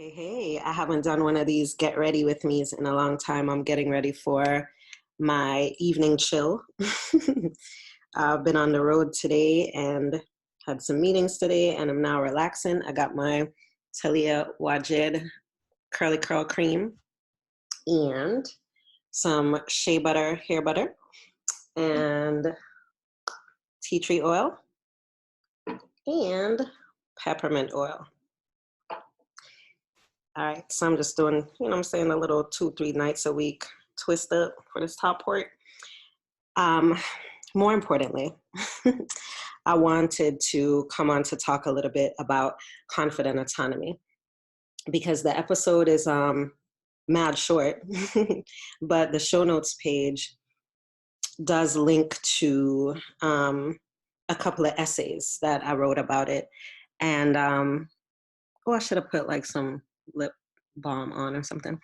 Hey, hey, I haven't done one of these get ready with me's in a long time. I'm getting ready for my evening chill. I've been on the road today and had some meetings today, and I'm now relaxing. I got my Talia Wajid curly curl cream and some shea butter, hair butter, and tea tree oil and peppermint oil. All right, so I'm just doing, I'm saying, a little 2-3 nights a week twist up for this top port. More importantly, I wanted to come on to talk a little bit about confident autonomy because the episode is mad short, but the show notes page does link to a couple of essays that I wrote about it. And I should have put like some lip balm on or something.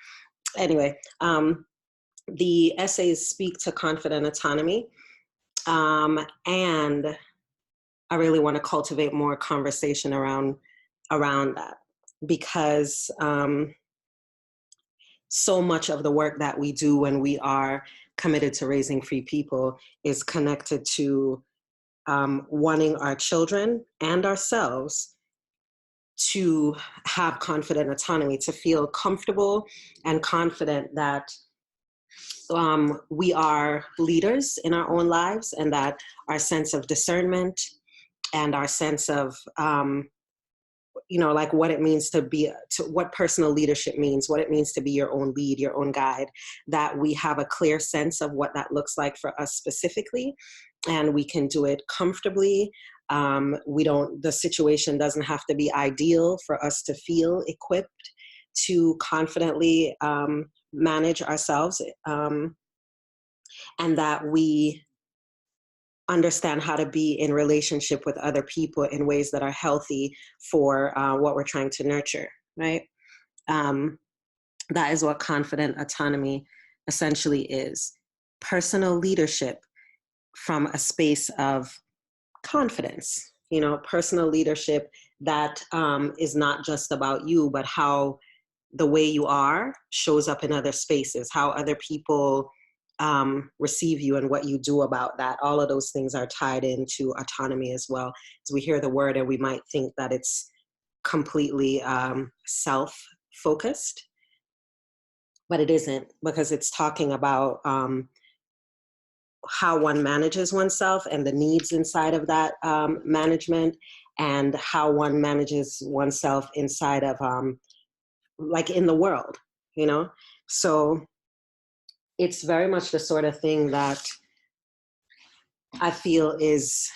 Anyway, the essays speak to confident autonomy. And I really want to cultivate more conversation around that because so much of the work that we do when we are committed to raising free people is connected to wanting our children and ourselves to have confident autonomy, to feel comfortable and confident that we are leaders in our own lives, and that our sense of discernment and our sense of, like what it means to what personal leadership means, what it means to be your own lead, your own guide, that we have a clear sense of what that looks like for us specifically, and we can do it comfortably. The situation doesn't have to be ideal for us to feel equipped to confidently manage ourselves, and that we understand how to be in relationship with other people in ways that are healthy for what we're trying to nurture, right? That is what confident autonomy essentially is. Personal leadership from a space of confidence, personal leadership that is not just about you, but how the way you are shows up in other spaces, how other people receive you and what you do about that. All of those things are tied into autonomy as well. As we hear the word and we might think that it's completely self-focused, but it isn't, because it's talking about how one manages oneself and the needs inside of that management, and how one manages oneself inside of like in the world, So it's very much the sort of thing that I feel is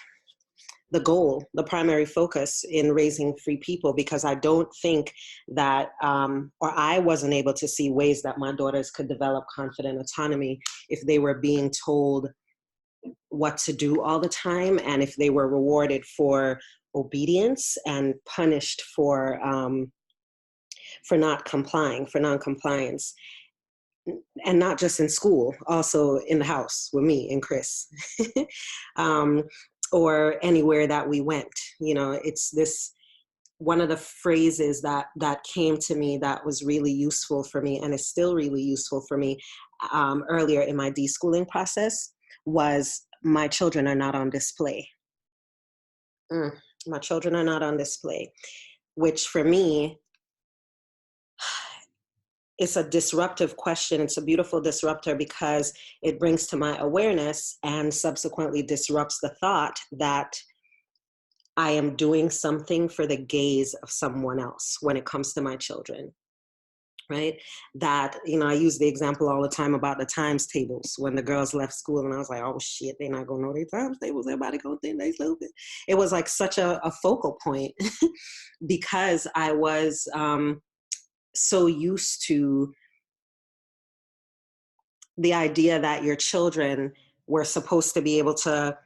the goal, the primary focus in raising free people, because I don't think that, or I wasn't able to see ways that my daughters could develop confident autonomy if they were being told what to do all the time, and if they were rewarded for obedience and punished for not complying, for non-compliance. And not just in school, also in the house with me and Chris, or anywhere that we went. It's this, one of the phrases that came to me that was really useful for me, and is still really useful for me earlier in my deschooling process, was my children are not on display. My children are not on display, which for me, it's a disruptive question. It's a beautiful disruptor because it brings to my awareness and subsequently disrupts the thought that I am doing something for the gaze of someone else when it comes to my children, right? That, I use the example all the time about the times tables when the girls left school, and I was like, oh shit, they're not gonna know their times tables. Everybody gonna think they stupid. It was like such a focal point because I was so used to the idea that your children were supposed to be able to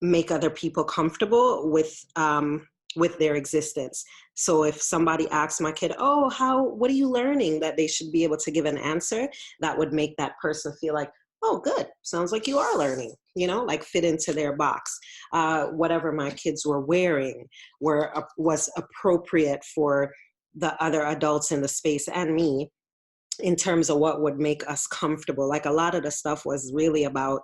make other people comfortable with their existence. So if somebody asks my kid, oh, what are you learning, that they should be able to give an answer that would make that person feel like, oh, good, sounds like you are learning, like fit into their box. Whatever my kids were wearing was appropriate for the other adults in the space and me in terms of what would make us comfortable. Like a lot of the stuff was really about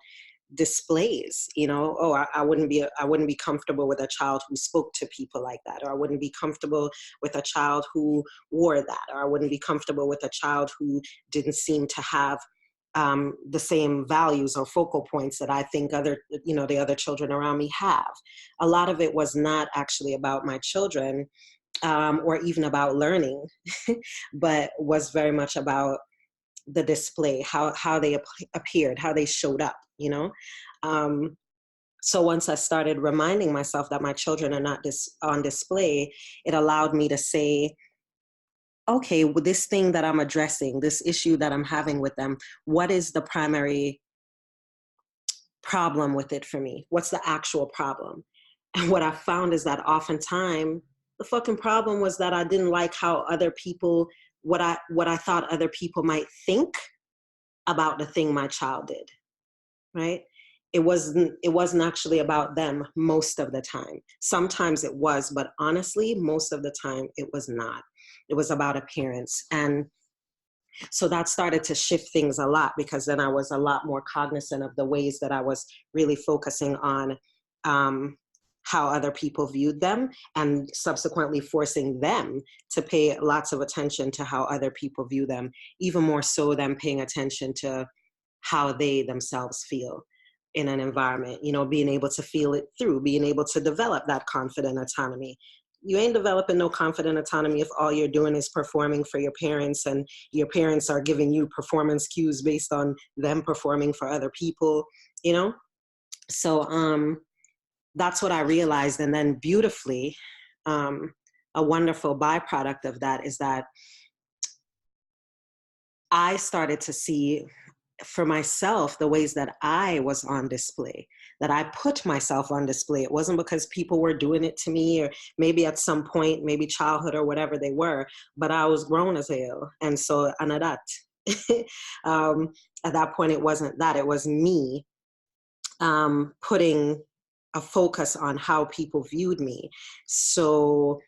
displays, you know. Oh, I wouldn't be comfortable with a child who spoke to people like that, or I wouldn't be comfortable with a child who wore that, or I wouldn't be comfortable with a child who didn't seem to have the same values or focal points that I think the other children around me have. A lot of it was not actually about my children, or even about learning, but was very much about the display, how they appeared, how they showed up, you know? So once I started reminding myself that my children are not on display, it allowed me to say, okay, with this thing that I'm addressing, this issue that I'm having with them, what is the primary problem with it for me? What's the actual problem? And what I found is that oftentimes the fucking problem was that I didn't like how other people, what I thought other people might think about the thing my child did, right? It wasn't actually about them most of the time. Sometimes it was, but honestly, most of the time it was not. It was about appearance. And so that started to shift things a lot, because then I was a lot more cognizant of the ways that I was really focusing on how other people viewed them, and subsequently forcing them to pay lots of attention to how other people view them, even more so than paying attention to how they themselves feel in an environment, you know, being able to feel it through, being able to develop that confident autonomy. You ain't developing no confident autonomy if all you're doing is performing for your parents, and your parents are giving you performance cues based on them performing for other people, you know? So that's what I realized. And then beautifully, a wonderful byproduct of that is that I started to see for myself the ways that I was on display, that I put myself on display. It wasn't because people were doing it to me, or maybe at some point, maybe childhood or whatever they were, but I was grown as hell. And so, anadat. At that point, it wasn't that, it was me putting a focus on how people viewed me. So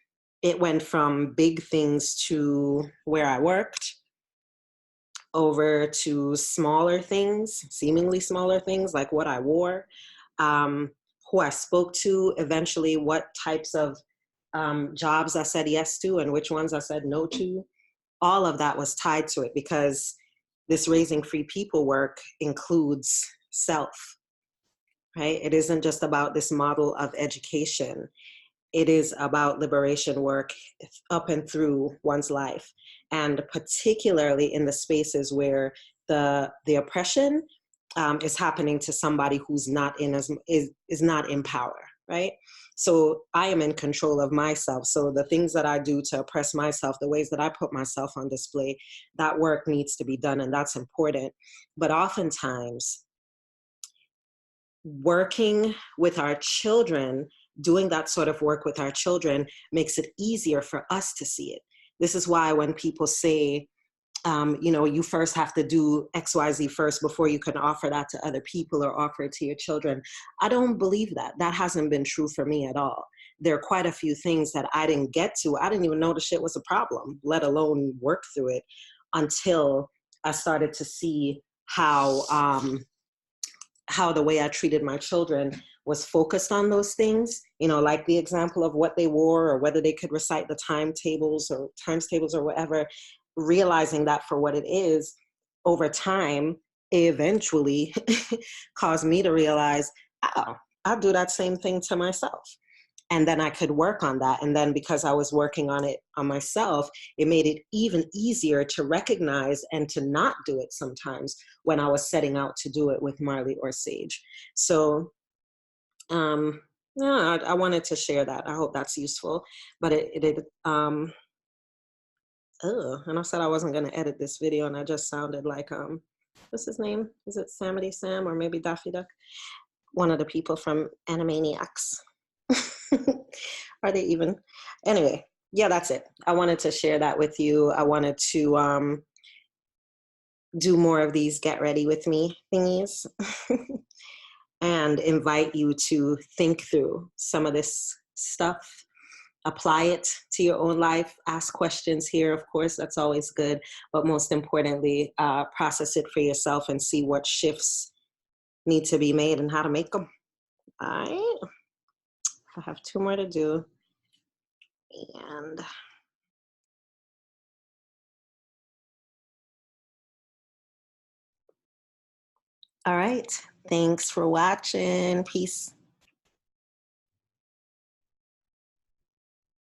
it went from big things to where I worked, over to smaller things, seemingly smaller things, like what I wore, who I spoke to, eventually what types of jobs I said yes to and which ones I said no to. All of that was tied to it, because this raising free people work includes self, right? It isn't just about this model of education. It is about liberation work up and through one's life, and particularly in the spaces where the oppression is happening to somebody who's not is not in power, right? So I am in control of myself. So the things that I do to oppress myself, the ways that I put myself on display, that work needs to be done, and that's important. But oftentimes, working with our children, doing that sort of work with our children, makes it easier for us to see it. This is why when people say, you first have to do XYZ first before you can offer that to other people or offer it to your children, I don't believe that. That hasn't been true for me at all. There are quite a few things that I didn't get to. I didn't even know the shit was a problem, let alone work through it, until I started to see how the way I treated my children was focused on those things, like the example of what they wore, or whether they could recite the times tables or whatever. Realizing that for what it is, over time, eventually caused me to realize, oh, I'll do that same thing to myself. And then I could work on that. And then because I was working on it on myself, it made it even easier to recognize and to not do it sometimes when I was setting out to do it with Marley or Sage. So yeah, I wanted to share that. I hope that's useful. But and I said I wasn't going to edit this video, and I just sounded like, what's his name? Is it Samity Sam or maybe Daffy Duck? One of the people from Animaniacs. Are they even? Anyway, yeah, that's it. I wanted to share that with you. I wanted to do more of these get ready with me thingies and invite you to think through some of this stuff. apply it to your own life. Ask questions here, of course, that's always good. But most importantly, process it for yourself and see what shifts need to be made and how to make them. All right. I have two more to do. And all right. Thanks for watching. Peace.